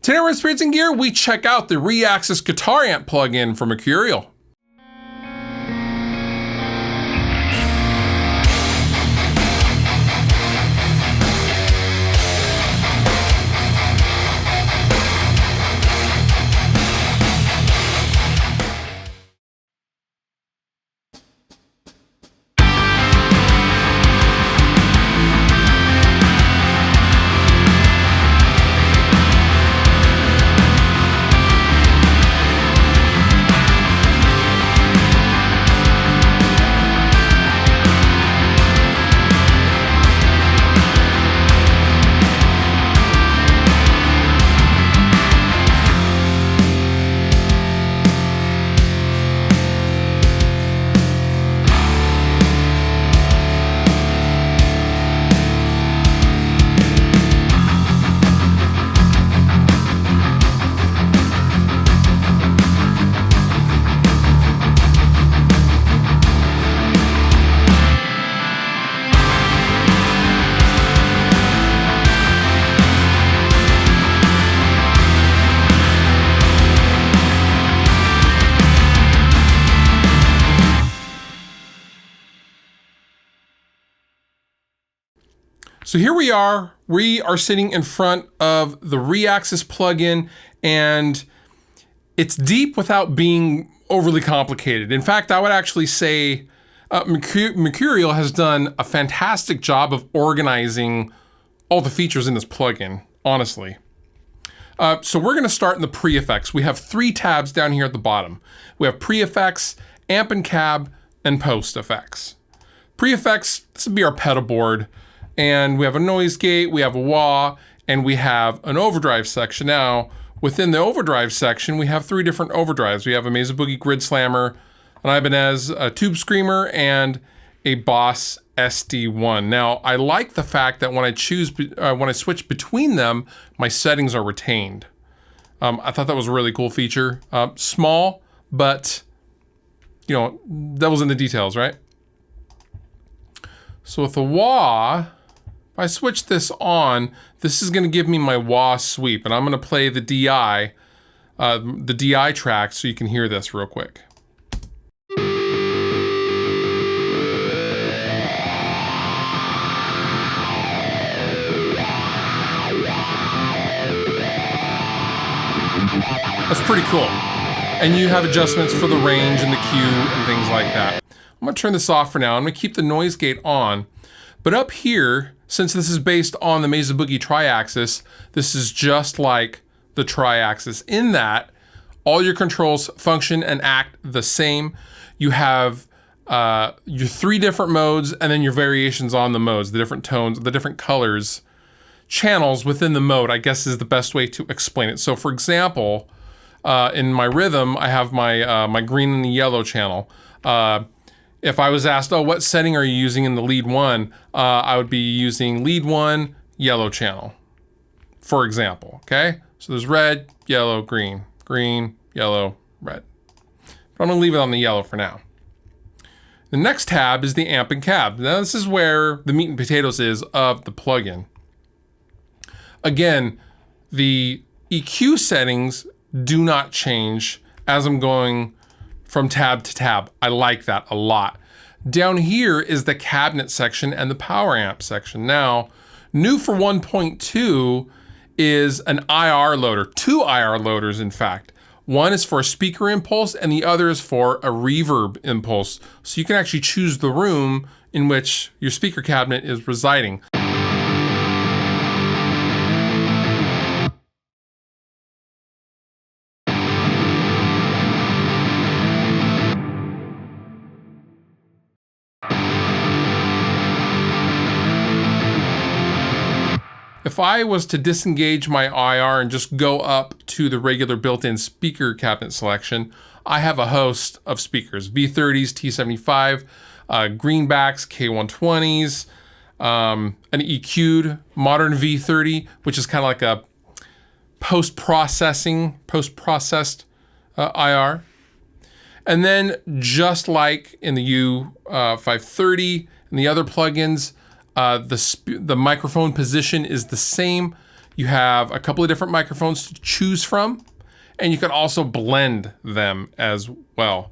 Today we're in Spirits and Gear, we check out the Reaxis guitar amp plugin for Mercuriall. So here we are sitting in front of the Reaxis plugin, and it's deep without being overly complicated. In fact, I would actually say Mercuriall has done a fantastic job of organizing all the features in this plugin, honestly. So we're gonna start in the pre-effects. We have 3 tabs down here at the bottom. We have pre-effects, amp and cab, and post effects. Pre-effects, this would be our pedal board. And we have a noise gate, we have a wah, and we have an overdrive section. Now, within the overdrive section, we have 3 different overdrives. We have a Mesa Boogie Grid Slammer, an Ibanez, a Tube Screamer, and a Boss SD1. Now, I like the fact that when I switch between them, my settings are retained. I thought that was a really cool feature. Small, but you know, devil's in the details, right? So with the wah, if I switch this on, this is gonna give me my wah sweep, and I'm gonna play the DI track so you can hear this real quick. That's pretty cool. And you have adjustments for the range and the cue and things like that. I'm gonna turn this off for now. I'm gonna keep the noise gate on. But up here, since this is based on the Mesa Boogie Triaxis, this is just like the Triaxis in that all your controls function and act the same. You have your 3 different modes and then your variations on the modes, the different tones, the different colors, channels within the mode, I guess is the best way to explain it. So for example, in my rhythm, I have my green and the yellow channel. If I was asked, oh, what setting are you using in the lead 1? I would be using lead 1, yellow channel, for example, okay? So there's red, yellow, green, green, yellow, red. But I'm gonna leave it on the yellow for now. The next tab is the amp and cab. Now this is where the meat and potatoes is of the plugin. Again, the EQ settings do not change as I'm going from tab to tab. I like that a lot. Down here is the cabinet section and the power amp section. Now, new for 1.2 is an IR loader, 2 IR loaders in fact. One is for a speaker impulse and the other is for a reverb impulse. So you can actually choose the room in which your speaker cabinet is residing. If I was to disengage my IR and just go up to the regular built-in speaker cabinet selection, I have a host of speakers, V30s, T75, greenbacks, K120s, an EQ'd modern V30, which is kind of like a post-processed IR. And then just like in the U530 and the other plugins, the microphone position is the same. You have a couple of different microphones to choose from, and you can also blend them as well.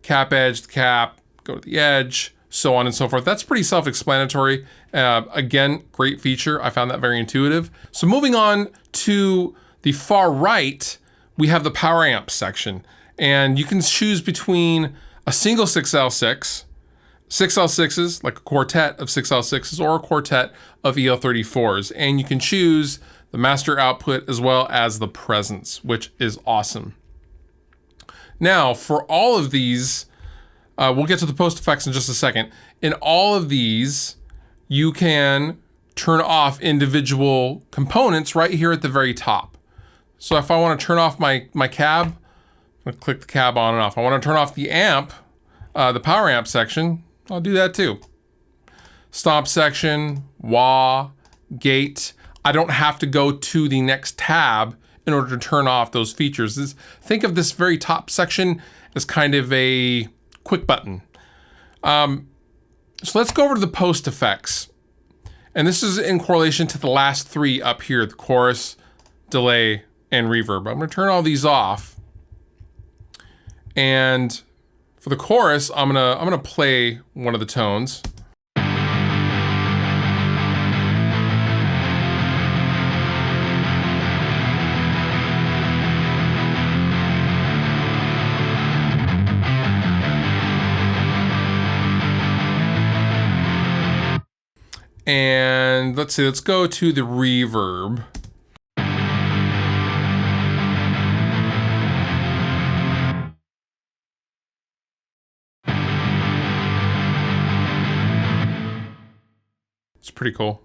Cap edge, cap, go to the edge, so on and so forth. That's pretty self-explanatory. Again, great feature. I found that very intuitive. So moving on to the far right, we have the power amp section, and you can choose between a single 6L6, 6L6s, like a quartet of 6L6s, or a quartet of EL34s. And you can choose the master output as well as the presence, which is awesome. Now, for all of these, we'll get to the post effects in just a second. In all of these, you can turn off individual components right here at the very top. So if I want to turn off my cab, I'm going to click the cab on and off. I want to turn off the amp, the power amp section, I'll do that too. Stomp section, wah, gate. I don't have to go to the next tab in order to turn off those features. Think of this very top section as kind of a quick button. So let's go over to the post effects. And this is in correlation to the last three up here, the chorus, delay, and reverb. I'm gonna turn all these off. And for the chorus, I'm gonna play one of the tones. And let's see, let's go to the reverb. It's pretty cool.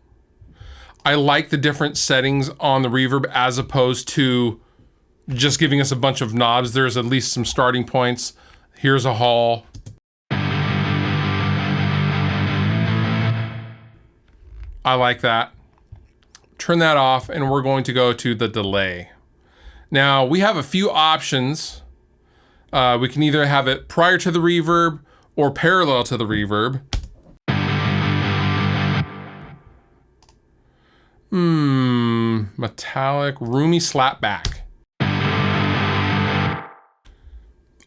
I like the different settings on the reverb as opposed to just giving us a bunch of knobs. There's at least some starting points. Here's a hall. I like that. Turn that off, and we're going to go to the delay. Now, we have a few options. We can either have it prior to the reverb or parallel to the reverb. Metallic, roomy slapback.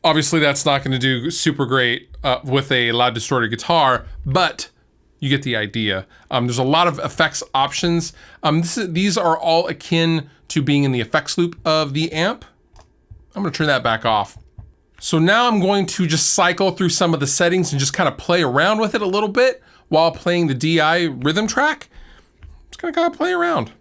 Obviously, that's not going to do super great with a loud distorted guitar, but you get the idea. There's a lot of effects options. These are all akin to being in the effects loop of the amp. I'm gonna turn that back off. So now I'm going to just cycle through some of the settings and just kind of play around with it a little bit while playing the DI rhythm track. Just gonna kind of play around.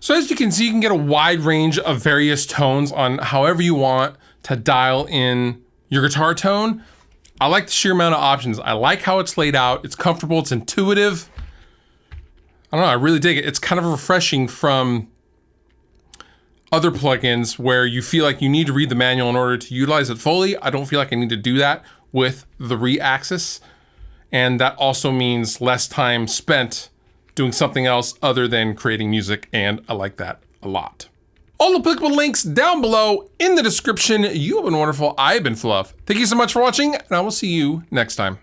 So as you can see, you can get a wide range of various tones on however you want to dial in your guitar tone. I like the sheer amount of options. I like how it's laid out. It's comfortable, it's intuitive. I don't know, I really dig it. It's kind of refreshing from other plugins where you feel like you need to read the manual in order to utilize it fully. I don't feel like I need to do that with the Reaxis. And that also means less time spent doing something else other than creating music, and I like that a lot. All applicable links down below in the description. You have been wonderful. I have been Fluff. Thank you so much for watching, and I will see you next time.